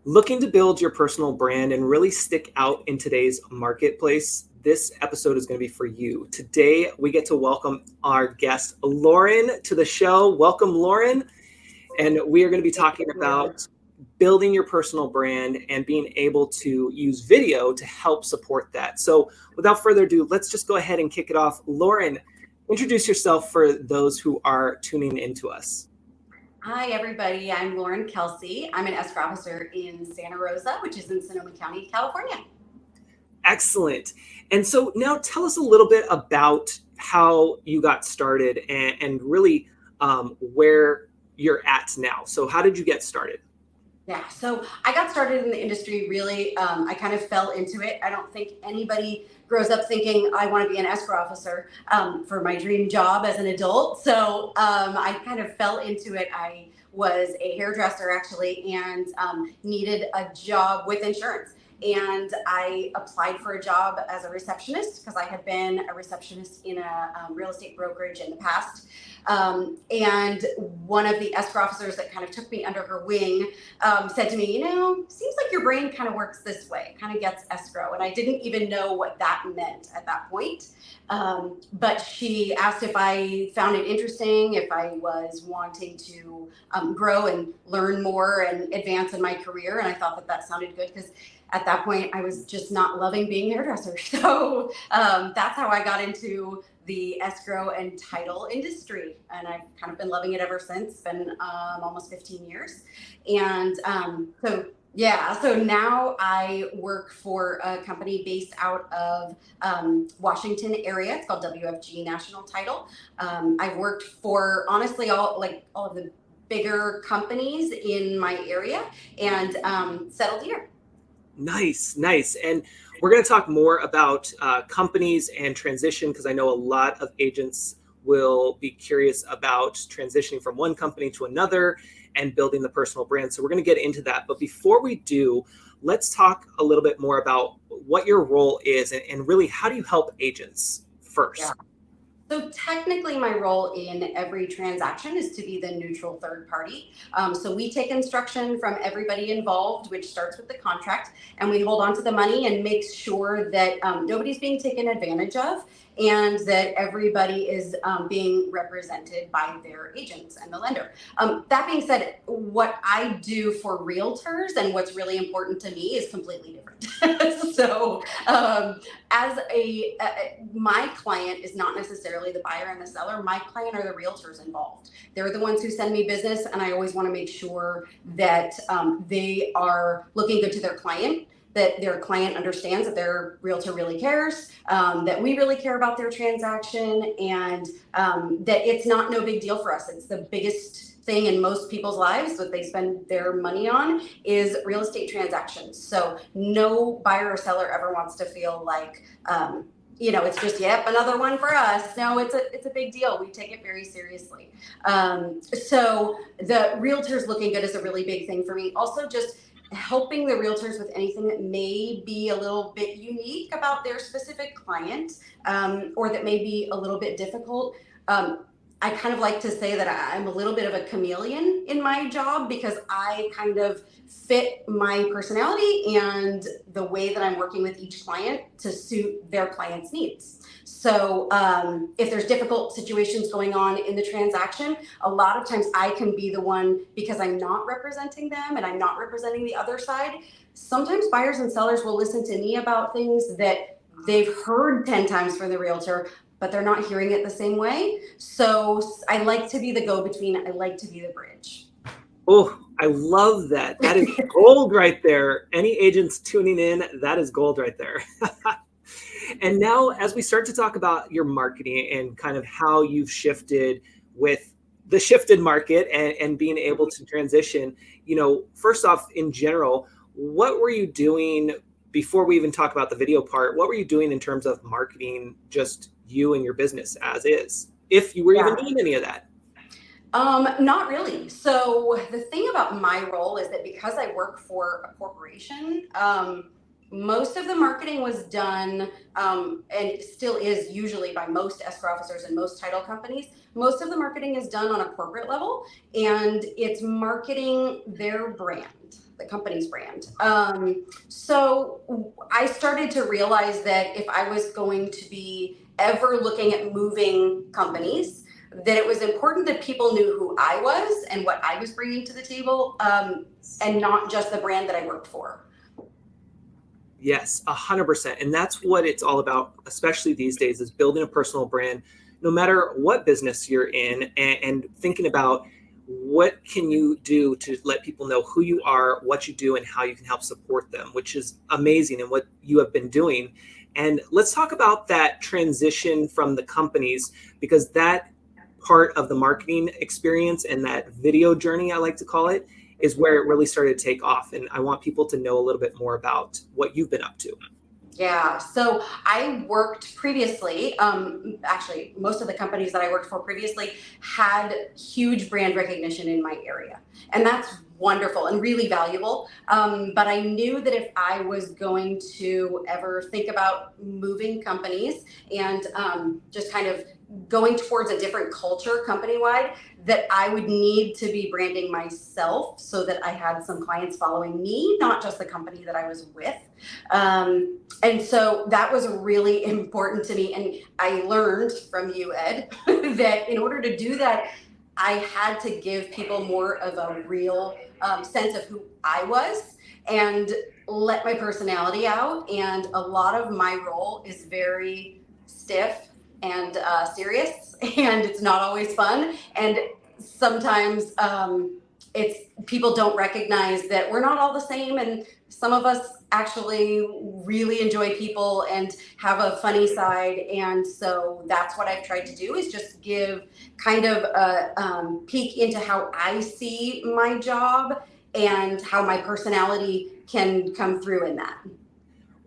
Looking to build your personal brand and really stick out in today's marketplace, this episode is going to be for you. Today, we get to welcome our guest, Lauren, to the show. Welcome, Lauren. And we are going to be talking about building your personal brand and being able to use video to help support that. So without further ado, let's just go ahead and kick it off. Lauren, introduce yourself for those who are tuning into us. Hi, everybody. I'm Lauren Kelsay. I'm an escrow officer in Santa Rosa, which is in Sonoma County, California. Excellent. And so now tell us a little bit about how you got started and really where you're at now. So how did you get started? Yeah, so I got started in the industry really, I kind of fell into it. I don't think anybody grows up thinking I want to be an escrow officer for my dream job as an adult. So I kind of fell into it. I was a hairdresser actually and needed a job with insurance. And I applied for a job as a receptionist because I had been a receptionist in a real estate brokerage in the past. And one of the escrow officers that kind of took me under her wing said to me, seems like your brain kind of works this way, kind of gets escrow. And I didn't even know what that meant at that point. But she asked if I found it interesting, if I was wanting to grow and learn more and advance in my career. And I thought that sounded good because at that point, I was just not loving being a hairdresser. So that's how I got into the escrow and title industry. And I've kind of been loving it ever since. It's been almost 15 years. And so now I work for a company based out of Washington area. It's called WFG National Title. I've worked for honestly all of the bigger companies in my area and settled here. Nice. And we're going to talk more about companies and transition because I know a lot of agents will be curious about transitioning from one company to another and building the personal brand. So we're going to get into that. But before we do, let's talk a little bit more about what your role is and really how do you help agents first? Yeah. So technically my role in every transaction is to be the neutral third party. So we take instruction from everybody involved, which starts with the contract, and we hold on to the money and make sure that nobody's being taken advantage of and that everybody is being represented by their agents and the lender. That being said, what I do for realtors and what's really important to me is completely different. So my client is not necessarily the buyer and the seller. My client are the realtors involved. They're the ones who send me business, and I always want to make sure that they are looking good to their client, that their client understands that their realtor really cares, that we really care about their transaction, and that it's no big deal for us. It's the biggest thing in most people's lives that they spend their money on is real estate transactions. So no buyer or seller ever wants to feel like, it's just, another one for us. No, it's a big deal. We take it very seriously. So the realtors looking good is a really big thing for me. Also just helping the realtors with anything that may be a little bit unique about their specific client, or that may be a little bit difficult. I kind of like to say that I'm a little bit of a chameleon in my job because I kind of fit my personality and the way that I'm working with each client to suit their client's needs. So if there's difficult situations going on in the transaction, a lot of times I can be the one, because I'm not representing them and I'm not representing the other side. Sometimes buyers and sellers will listen to me about things that they've heard 10 times from the realtor, but they're not hearing it the same way. So I like to be the go-between. I like to be the bridge. Oh, I love that. That is gold right there. Any agents tuning in, that is gold right there. And now as we start to talk about your marketing and kind of how you've shifted with the shifted market and being able to transition, first off, in general, what were you doing before we even talk about the video part? What were you doing in terms of marketing just you and your business as is, if you were even doing any of that? Not really. So the thing about my role is that because I work for a corporation, Most of the marketing was done, and still is usually by most escrow officers and most title companies. Most of the marketing is done on a corporate level, and it's marketing their brand, the company's brand. So I started to realize that if I was going to be ever looking at moving companies, that it was important that people knew who I was and what I was bringing to the table, and not just the brand that I worked for. Yes, 100%. And that's what it's all about, especially these days, is building a personal brand, no matter what business you're in, and thinking about what can you do to let people know who you are, what you do, and how you can help support them, which is amazing and what you have been doing. And let's talk about that transition from the companies, because that part of the marketing experience and that video journey, I like to call it, is where it really started to take off. And I want people to know a little bit more about what you've been up to. Yeah, so I worked previously, actually, most of the companies that I worked for previously had huge brand recognition in my area. And that's wonderful and really valuable. But I knew that if I was going to ever think about moving companies and just kind of going towards a different culture company-wide, that I would need to be branding myself so that I had some clients following me, not just the company that I was with. And so that was really important to me. And I learned from you, Ed, that in order to do that, I had to give people more of a real sense of who I was and let my personality out. And a lot of my role is very stiff and serious, and it's not always fun. And sometimes it's people don't recognize that we're not all the same, and some of us actually really enjoy people and have a funny side. And so that's what I've tried to do, is just give kind of a peek into how I see my job and how my personality can come through in that.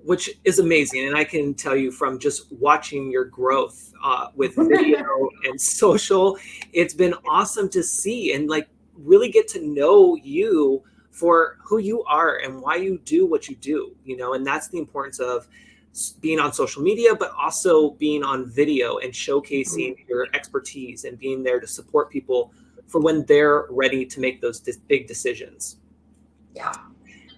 Which is amazing. And I can tell you from just watching your growth with video and social, it's been awesome to see and like really get to know you for who you are and why you do what you do, you know. And that's the importance of being on social media, but also being on video and showcasing your expertise and being there to support people for when they're ready to make those big decisions. Yeah.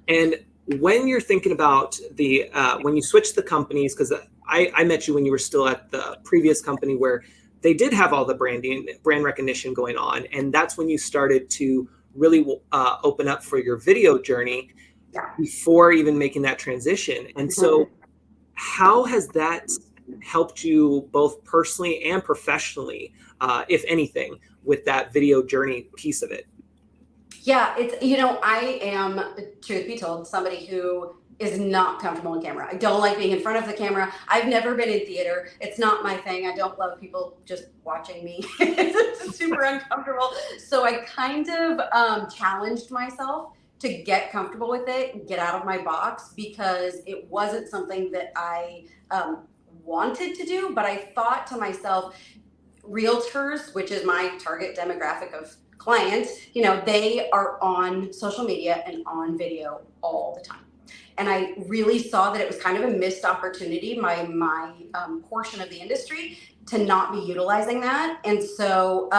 And when you're thinking about the when you switch the companies, because I met you when you were still at the previous company where they did have all the brand recognition going on, and that's when you started to really open up for your video journey before even making that transition. And so how has that helped you both personally and professionally, if anything, with that video journey piece of it? Yeah, it's, I am, truth be told, somebody who is not comfortable on camera. I don't like being in front of the camera. I've never been in theater. It's not my thing. I don't love people just watching me. It's super uncomfortable. So I kind of challenged myself to get comfortable with it, get out of my box, because it wasn't something that I wanted to do. But I thought to myself, realtors, which is my target demographic of clients, they are on social media and on video all the time. And I really saw that it was kind of a missed opportunity, my portion of the industry, to not be utilizing that. And so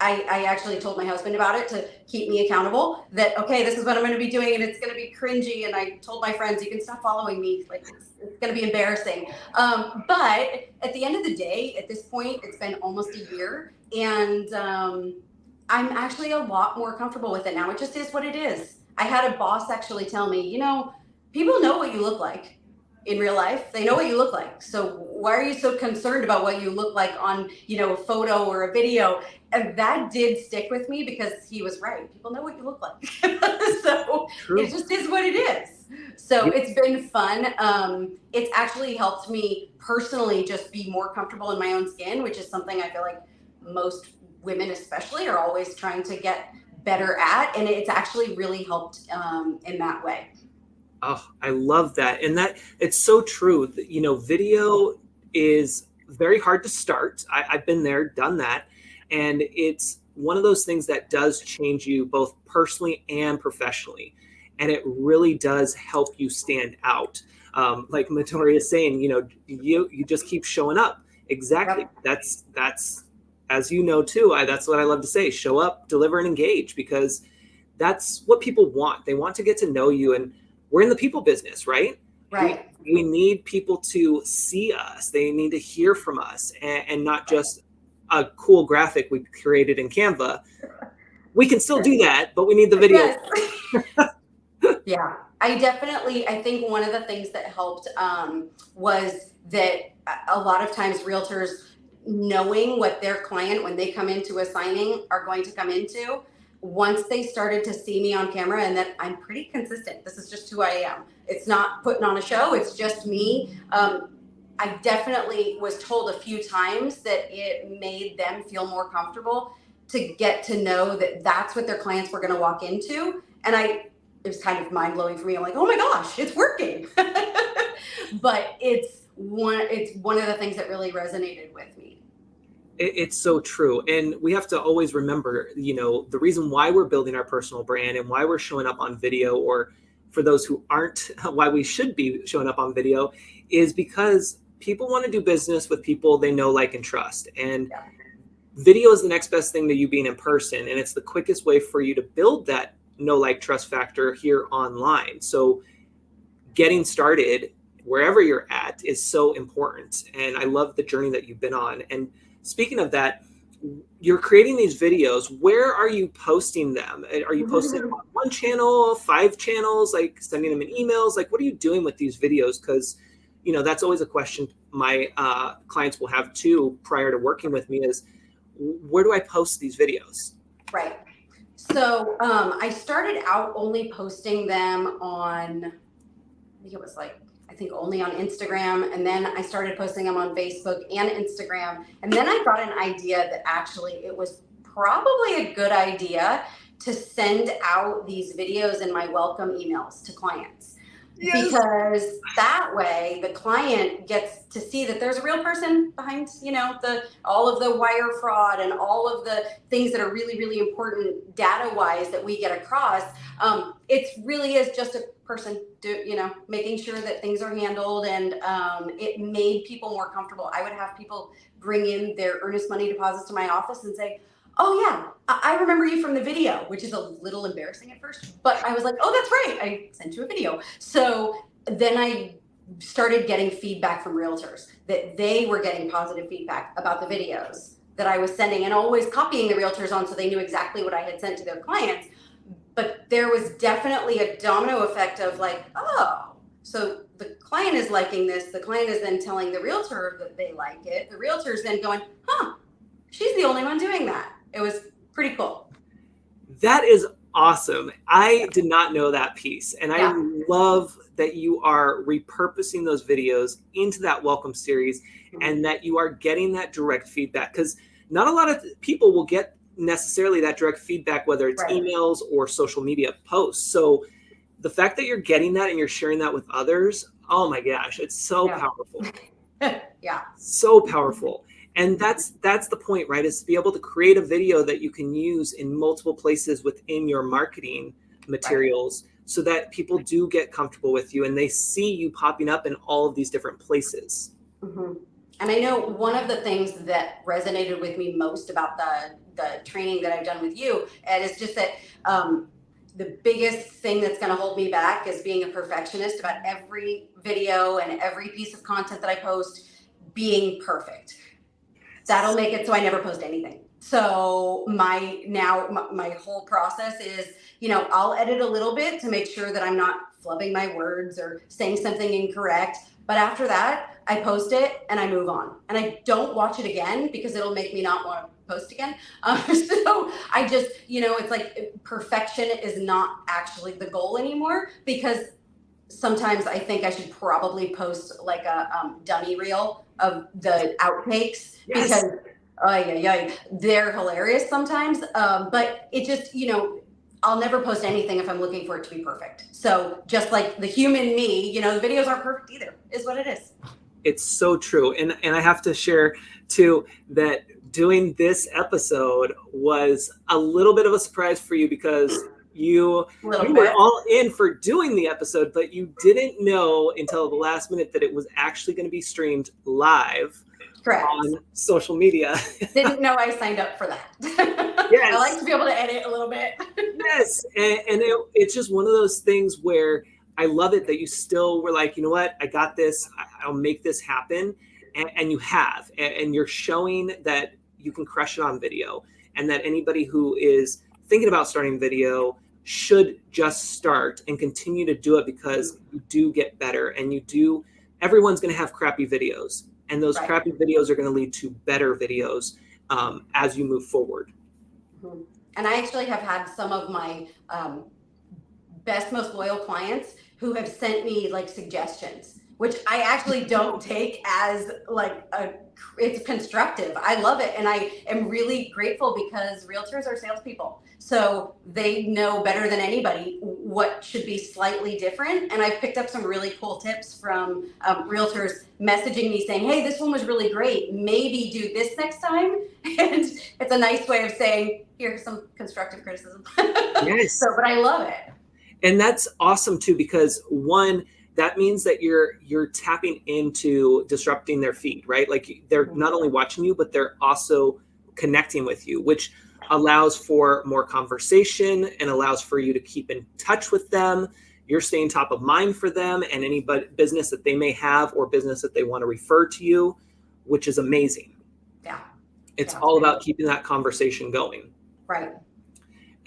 I actually told my husband about it to keep me accountable, that, okay, this is what I'm going to be doing, and it's going to be cringy. And I told my friends, you can stop following me. Like, it's going to be embarrassing. But at the end of the day, at this point, it's been almost a year, and I'm actually a lot more comfortable with it now. It just is what it is. I had a boss actually tell me, people know what you look like in real life. They know what you look like. So why are you so concerned about what you look like on, a photo or a video? And that did stick with me, because he was right. People know what you look like. So True. It just is what it is. So It's been fun. It's actually helped me personally just be more comfortable in my own skin, which is something I feel like most women especially are always trying to get better at. And it's actually really helped in that way. Oh, I love that. And that it's so true. Video is very hard to start. I've been there, done that. And it's one of those things that does change you both personally and professionally. and it really does help you stand out. Like Matori is saying, you just keep showing up. Exactly. Yep. That's as you know too. That's what I love to say: show up, deliver, and engage, because that's what people want. They want to get to know you, and we're in the people business, right? Right. We need people to see us. They need to hear from us, and not just a cool graphic we created in Canva. We can still do that, but we need the video. Yes. Yeah, I think one of the things that helped was that a lot of times realtors knowing what their client, when they come into a signing, are going to come into, once they started to see me on camera, and that I'm pretty consistent. This is just who I am. It's not putting on a show. It's just me. I definitely was told a few times that it made them feel more comfortable to get to know that that's what their clients were going to walk into. And it was kind of mind blowing for me. I'm like, oh my gosh, it's working. But it's one of the things that really resonated with me. It's so true. And we have to always remember, the reason why we're building our personal brand and why we're showing up on video, or for those who aren't, why we should be showing up on video, is because people want to do business with people they know, like, and trust. And video is the next best thing to you being in person. And it's the quickest way for you to build that know, like, trust factor here online. So getting started wherever you're at is so important. And I love the journey that you've been on. And speaking of that, you're creating these videos. Where are you posting them? Are you posting them on one channel, 5 channels, like sending them in emails? Like, what are you doing with these videos? Because, that's always a question my clients will have too prior to working with me is, where do I post these videos? Right. So I started out only posting them on, I think only on Instagram. And then I started posting them on Facebook and Instagram. And then I got an idea that actually it was probably a good idea to send out these videos in my welcome emails to clients. Yes. Because that way the client gets to see that there's a real person behind, all of the wire fraud and all of the things that are really, really important data wise that we get across. It really is just a person making sure that things are handled, and it made people more comfortable. I would have people bring in their earnest money deposits to my office and say, oh yeah, I remember you from the video, which is a little embarrassing at first, but I was like, oh, that's right, I sent you a video. So then I started getting feedback from realtors that they were getting positive feedback about the videos that I was sending, and always copying the realtors on so they knew exactly what I had sent to their clients. But there was definitely a domino effect of like, oh, so the client is liking this. The client is then telling the realtor that they like it. The realtor's then going, huh, she's the only one doing that. It was pretty cool. That is awesome. I did not know that piece. And I love that you are repurposing those videos into that welcome series, and that you are getting that direct feedback, because not a lot of people will get necessarily that direct feedback, whether it's emails or social media posts. So the fact that you're getting that and you're sharing that with others, oh my gosh, it's so powerful. So powerful. And that's the point, right? Is to be able to create a video that you can use in multiple places within your marketing materials, so that people do get comfortable with you and they see you popping up in all of these different places. Mm-hmm. And I know one of the things that resonated with me most about the training that I've done with you, and it's just that the biggest thing that's going to hold me back is being a perfectionist about every video and every piece of content that I post being perfect. That'll make it so I never post anything. So my whole process is, I'll edit a little bit to make sure that I'm not flubbing my words or saying something incorrect. But after that, I post it and I move on. And I don't watch it again because it'll make me not want to post again. So I just, it's like perfection is not actually the goal anymore, because sometimes I think I should probably post like a dummy reel of the outtakes, because they're hilarious sometimes. But it just, I'll never post anything if I'm looking for it to be perfect. So just like the human me, the videos aren't perfect either, is what it is. It's so true. And I have to share too that doing this episode was a little bit of a surprise for you, because You A little you were bit. all in for doing the episode, but you didn't know until the last minute that it was actually going to be streamed live Correct. on social media. Didn't know I signed up for that. I like Yes. to be able to edit a little bit. Yes, and it's just one of those things where I love it that you still were like, you know what, I got this. I'll make this happen, and you have, and you're showing that you can crush it on video, and that anybody who is thinking about starting video should just start and continue to do it because you do get better, and you do. Everyone's going to have crappy videos, and those Right. crappy videos are going to lead to better videos as you move forward. Mhm. And I actually have had some of my best, most loyal clients who have sent me like suggestions, which I actually don't take as like it's constructive. I love it. And I am really grateful because realtors are salespeople. So they know better than anybody what should be slightly different. And I've picked up some really cool tips from realtors messaging me saying, hey, this one was really great. Maybe do this next time. And it's a nice way of saying, here's some constructive criticism. Yes. But I love it. And that's awesome too, because one, that means that you're tapping into disrupting their feed, right? Like they're not only watching you, but they're also connecting with you, which allows for more conversation and allows for you to keep in touch with them. You're staying top of mind for them and any business that they may have or business that they want to refer to you, which is amazing. Yeah. It's all about keeping that conversation going. Right.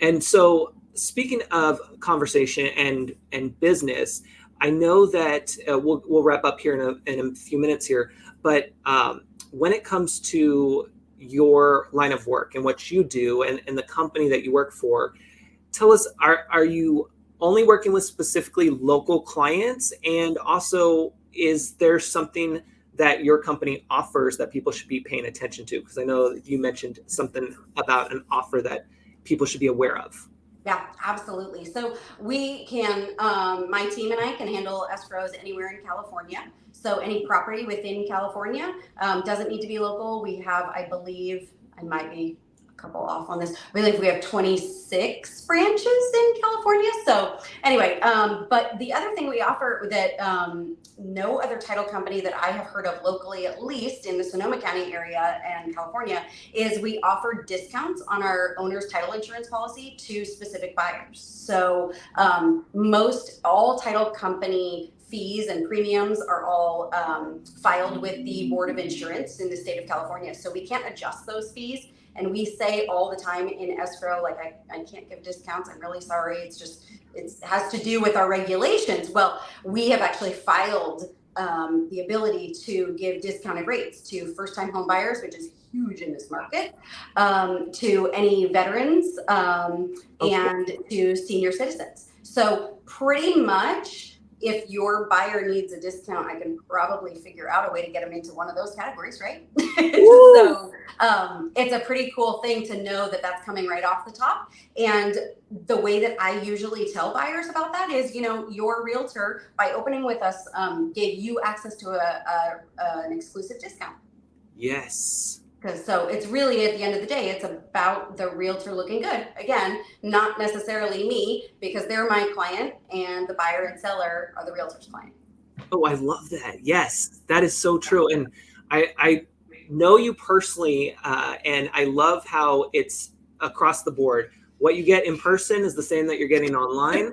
And so speaking of conversation and business, I know that we'll wrap up here in a few minutes here, but when it comes to your line of work and what you do and the company that you work for, tell us, are you only working with specifically local clients? And also, is there something that your company offers that people should be paying attention to? Because I know you mentioned something about an offer that people should be aware of. Yeah, absolutely. So we can, my team and I can handle escrows anywhere in California. So any property within California doesn't need to be local. We have, I believe, I might be a couple off on this. I believe we have 26 branches in California. So anyway, but the other thing we offer that no other title company that I have heard of locally, at least in the Sonoma County area and California, is we offer discounts on our owner's title insurance policy to specific buyers. So most all title company fees and premiums are all filed with the Board of Insurance in the state of California. So we can't adjust those fees. And we say all the time in escrow, like, I can't give discounts. I'm really sorry. It's just, it has to do with our regulations. Well, we have actually filed the ability to give discounted rates to first-time home buyers, which is huge in this market, to any veterans, and to senior citizens. So pretty much, if your buyer needs a discount, I can probably figure out a way to get them into one of those categories, right? So it's a pretty cool thing to know that that's coming right off the top. And the way that I usually tell buyers about that is, you know, your realtor, by opening with us, gave you access to an exclusive discount. Yes. So it's really, at the end of the day, it's about the realtor looking good. Again, not necessarily me, because they're my client and the buyer and seller are the realtor's client. Oh, I love that. Yes, that is so true. And I know you personally, and I love how it's across the board. What you get in person is the same that you're getting online.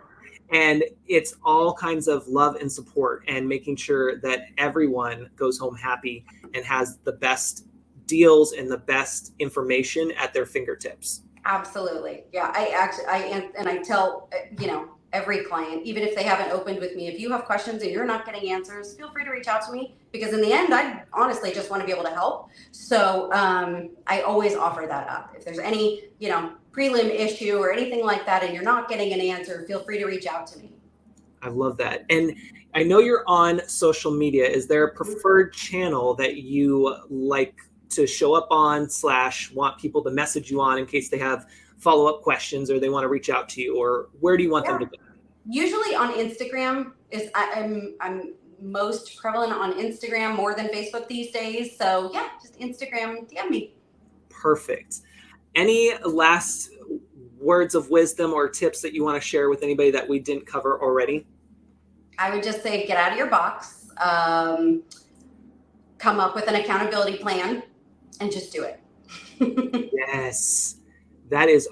And it's all kinds of love and support and making sure that everyone goes home happy and has the best deals and the best information at their fingertips. Absolutely. Yeah. I tell, you know, every client, even if they haven't opened with me, if you have questions and you're not getting answers, feel free to reach out to me, because in the end, I honestly just want to be able to help. So I always offer that up. If there's any, you know, prelim issue or anything like that, and you're not getting an answer, feel free to reach out to me. I love that. And I know you're on social media. Is there a preferred channel that you like to show up on / want people to message you on in case they have follow-up questions or they want to reach out to you, or where do you want them to go? Usually on Instagram is I'm most prevalent on Instagram more than Facebook these days. So yeah, just Instagram, DM me. Perfect. Any last words of wisdom or tips that you want to share with anybody that we didn't cover already? I would just say get out of your box, come up with an accountability plan, and just do it. Yes, that is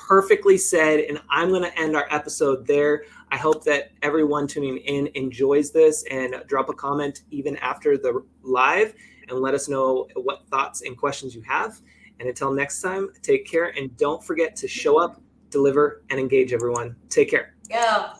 perfectly said. And I'm going to end our episode there. I hope that everyone tuning in enjoys this, and drop a comment even after the live and let us know what thoughts and questions you have. And until next time, take care. And don't forget to show up, deliver, and engage, everyone. Take care. Go.